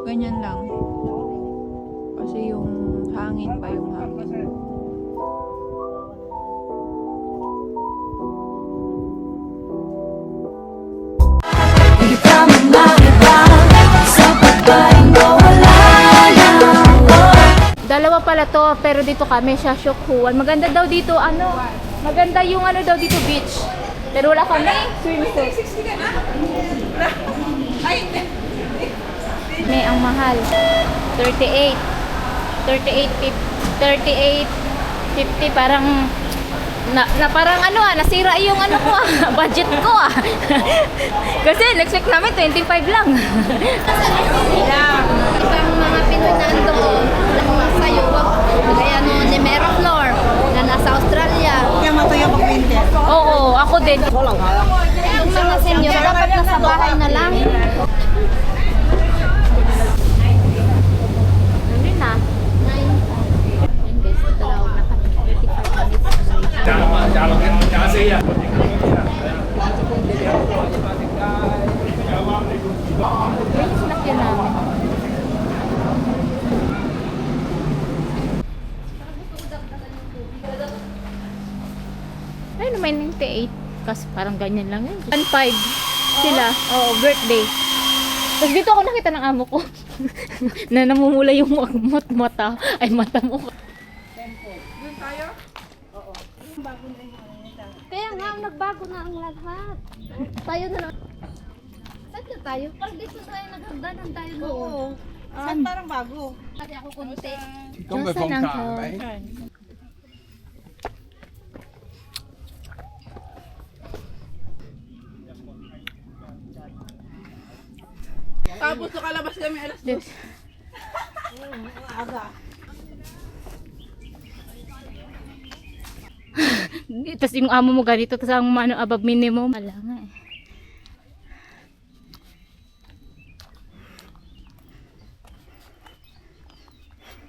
Ganyan lang. Kasi yung hangin pa yung hangin. Dalawa pala to, pero dito kami sa Shokhuan. Maganda daw dito, ano, maganda yung ano daw dito beach. Pero wala kami swimsuit. May ang mahal. 38. 38.50 parang parang ano nasira yung ano ko budget ko Kasi next week namin 25 lang. Isang mga Pinoy na doon, sayo, kaya no, ni Meraflor, na nasa Australia. Kaya mataya pag winter. Oo, ako din. Yung mga senior, dapat nasa bahay na lang. Ano na? Ayun guys, tatawag na kami. 35 minutes. Ayun yung sinakyan namin. Ayun naman 98. Kasi parang ganyan lang yun. 1.5 sila. Oo, birthday. Tapos dito ako nakita ng amo ko. Na namumula yung mata. Ay, mata mo. Kaya nga, nagbago na ang lahat. Tayo na lang. Saan na tayo? Parang dito tayo naghagdanan tayo noon. Oo. Saan parang bago? Kasi ako kunti. Diyosan ang heart. Tapos nakalabas kami alas 2. Aga. Tapos yung amo mo ganito, tapos ang ano, above minimum. Wala nga eh.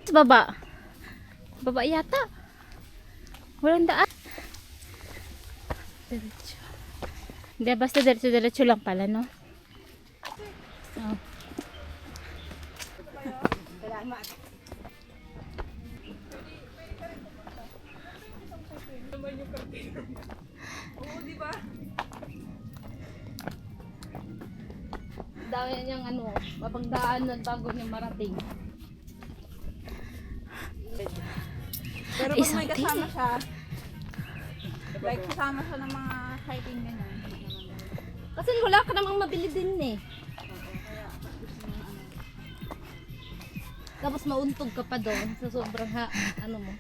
Sa baba. Baba yata. Walang daan. Diretso. Hindi, basta diretso lang pala, no? Oh. Dami niyang ano, mapagdaanan bago niya marating. Pero pag Isang may kasama siya, like kasama siya ng mga hiking ganyan. Kasi wala ka namang mabili din eh. Tapos mauntog ka pa doon sa sobrang ano mo.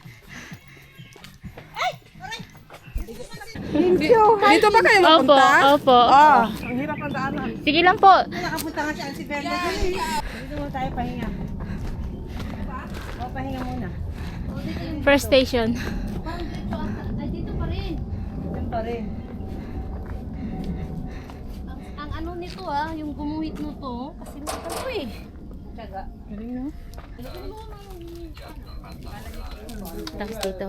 Dito ba kayo Opo, opo. Ah, ang hirap ng daanan. Sige lang po. Nakapunta nga si Auntie Verde. Dito mo tayo pahinga. O, pahinga muna. First station. Parang dito ata. Ay, dito pa rin. Yan pa rin. Ang ano nito yung gumuhit nito, kasi makal ko eh. Tsaga. Galing, no? Tapos dito.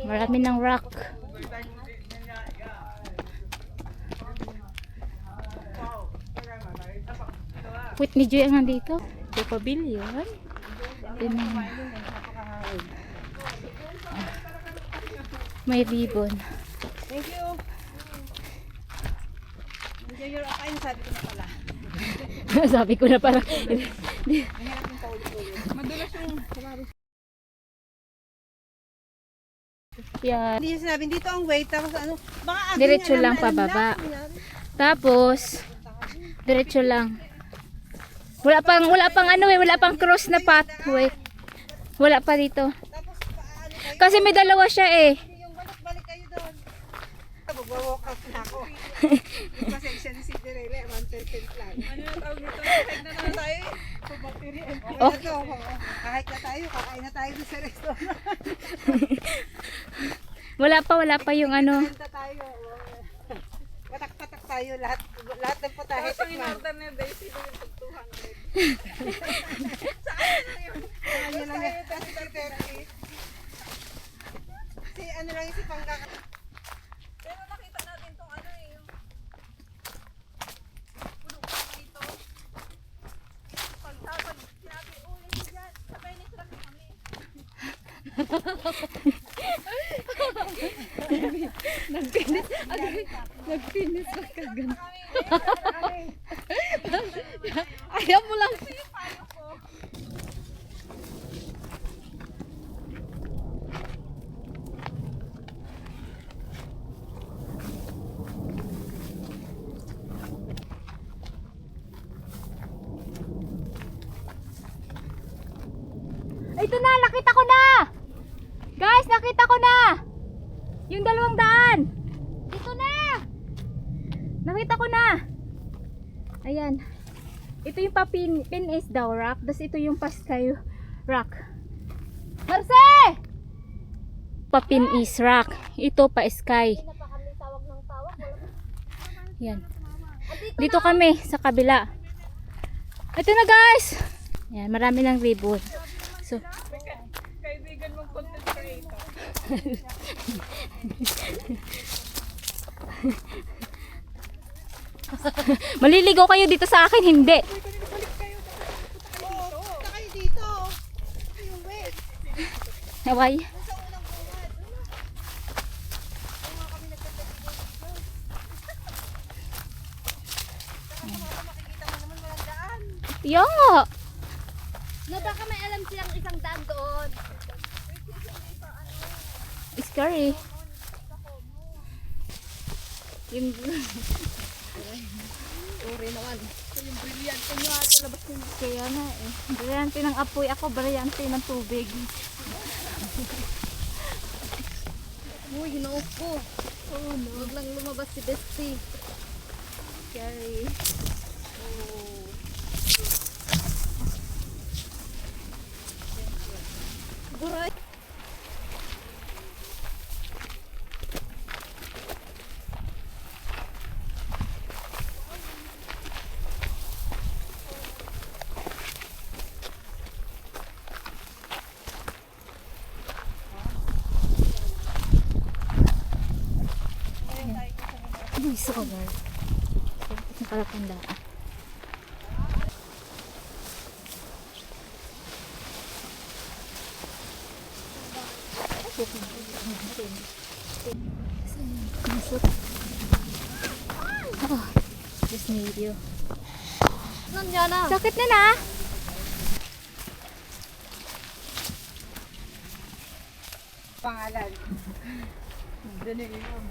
Marami ng rock. Whitney Joy ang nandito. Ito pavilion. May ribbon. Thank you. Enjoy your kain, sabi ko na pala. Sabi ko na parang Madulas yung yan. Hindi niya sinabi, dito ang way, tapos ano, baka agad Diretso niya lang alam na pababa. alam na. Tapos diretso lang. Wala pang ano eh, wala pang cross na pathway. Wala pa dito. Tapos paano kayo, Kasi may dalawa siya eh. yung balik kayo doon. Mag-walk out na ako. Pasensya ni Cinderella, 1% lang. Ano yung tawag nito? Kahit na naman tayo eh. Okay. Kahit na tayo, kakain na tayo sa restaurant. Wala pa yung ano. Kanta tayo. Patak-patak tayo lahat ng putahe. Tapos ang in-order na Daisy ko yung 200. Saan yun? Saan yun lang yan? ano lang si Pangga. Pero nakita natin tong ano eh, yung puno pa dito. Pag sinabi, oh, hindi dyan, sabay ni truck kami. Nagpinis pa ka ganun. Ayaw mo lang. Ito na, nakita ko na! Guys, nakita ko na! Yung 200! Dito na! Nakita ko na! Ayan. Ito yung pin is daw rock. Tapos ito yung paskay rock. Marce! Papin is rock. Ito pa sky. Yan. Dito kami sa kabila. Ito na guys! Yan, marami ng ribbon. So, Kaibigan mong content creator. maliligaw kayo dito sa akin, hindi. Oo, punta kayo dito. Yung wet. Naway. Sa unang bungad. Kung kami nagkatabigan dito. Saka sa makikita mo naman walang daan. Yo! No, baka may alam silang isang daan doon. Scary. Yung Sorry naman. Yung brilyante nyo at labas nyo. kaya na eh. Brilyante ng apoy, ako brilyante ng tubig. Uy, hinaok ko. Oh no. Huwag lang lumabas si Bestie. Scary. Guray. Uy, solar. Sa palatandaan. Oh, just need you. Nandiyan na. Sakit na na. Pangalan. Dali yung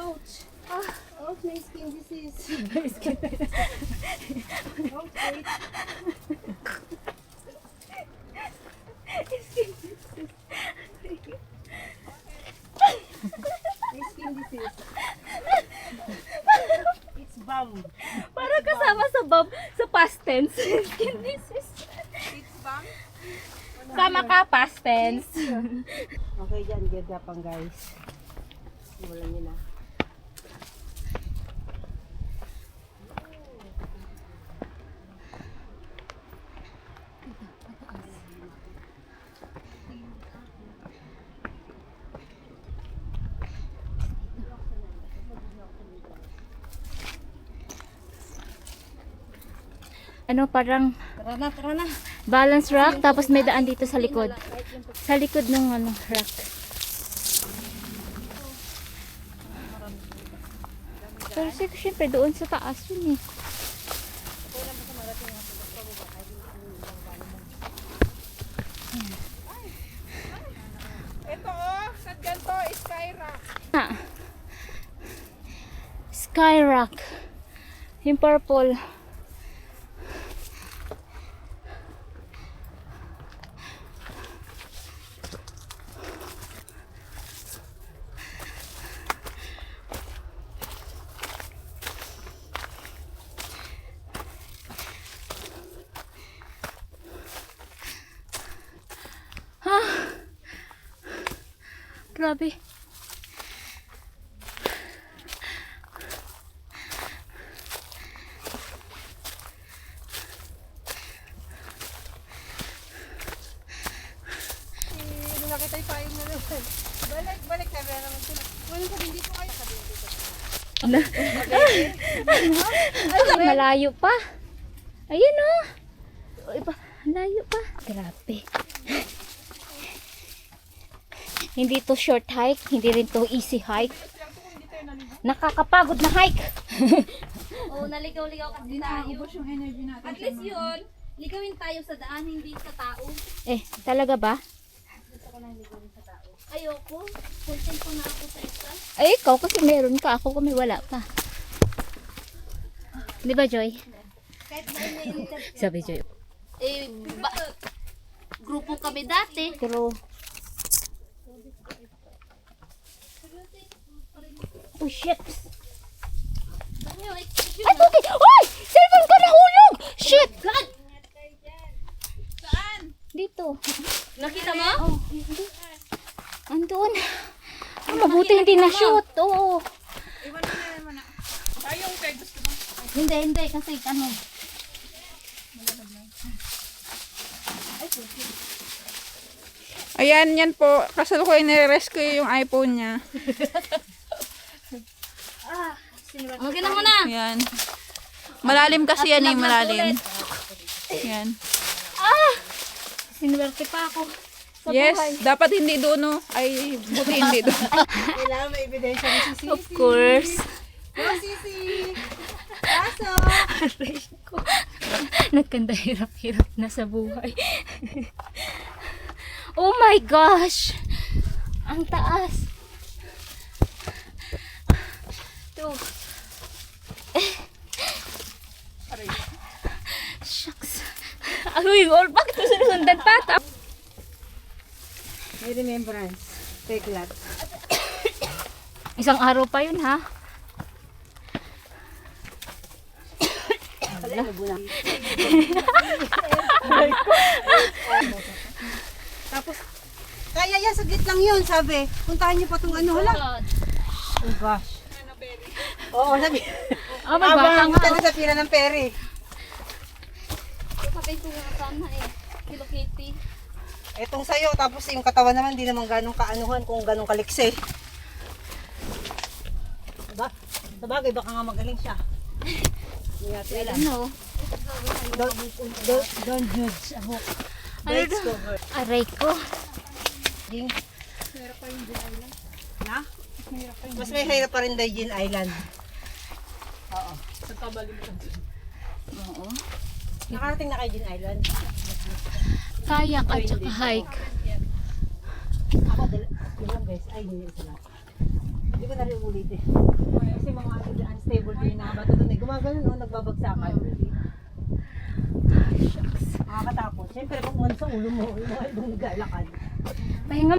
ouch! Ouch, my skin disease. Ouch, wait. My skin disease. It's bum. Para kasama sa sa past tense. Skin disease. It's bum? Sama ka, past tense. Okay, dyan, gagapang guys. Wala nyo na. Ano, parang Tara na. balance rock, tapos may daan dito sa likod. Sa likod ng ano, rock. Pero syempre doon sa taas yun eh. Ito oh, sa ganito, Skyrock. Ah. Skyrock. Yung purple. Grabe. Balik na naman sila. Wala sabi, hindi po kayo sabi dito. Ay, malayo pa. Ayun oh. Iba, malayo pa. Grabe. Hindi to short hike, hindi rin to easy hike. Nakakapagod na hike. Oo, naligaw-ligaw kasi tayo. Naubos yung energy natin. At least yun, ligawin tayo sa daan, hindi sa tao. Eh, talaga ba? Ayoko. Content ko na ako sa isa. Ay, ikaw kasi meron ka. Ako kami wala pa. Di ba, Joy? Kahit na iniinit. Sabi, Joy. Grupo kami dati. Pero... Oh, shit. Ay, okay. Uy! Cellphone ko nahulog! Shit! Saan? Dito. Nakita mo? Oh, hindi. Andun. Ah, mabuti hindi na-shoot. Oo. Iwan mo na naman na. Tayong kay gusto mo. Hindi. Kasi ano. Ayan, yan po. Kasalukuyan nire-rescue yung iPhone niya. Maganda mo na. Ayan. Malalim kasi yan eh, malalim. Ayan. Sinuwerte pa ako. Yes, dapat hindi doon no. Ay, buti hindi doon. Kailangan may ebidensya ni si Sisi. Of course. Go, Sisi! Kaso! Nagkanda hirap-hirap na sa buhay. Oh my gosh! Ang taas. Ito. Shucks. Ano yung all back? Ito sinusundan pa. May remembrance. Take lot. Isang araw pa yun ha. Tapos, kaya yan, saglit lang yun, sabi. Puntahan niyo pa itong ano, hala. Oh gosh. Oo, sabi. Oh, may bata nga. Punta na sa pila ng peri. Sabi ko nga sana eh. Hello Kitty. Etong sayo, tapos yung katawan naman, di naman ganong kaanuhan kung ganong kaliksi. Diba? Sabagay, baka nga magaling siya. Ano? Don't judge ako. Ano na? Aray ko. Yung... Na? Mas may hirap pa rin dahil Jin Island. Oo. Oo. Nakarating na kay Jin Island. Kayak at saka hike. Ako, dalawang beses. Ay, hindi isa lang. Hindi ko na rin ulit eh. Kasi mga ano dyan, unstable din na bato doon eh. Gumagano o nagbabagsakan. Nakakatakot. Siyempre, kung sa ulo mo, yung mga ibang naglalakad. Pahinga.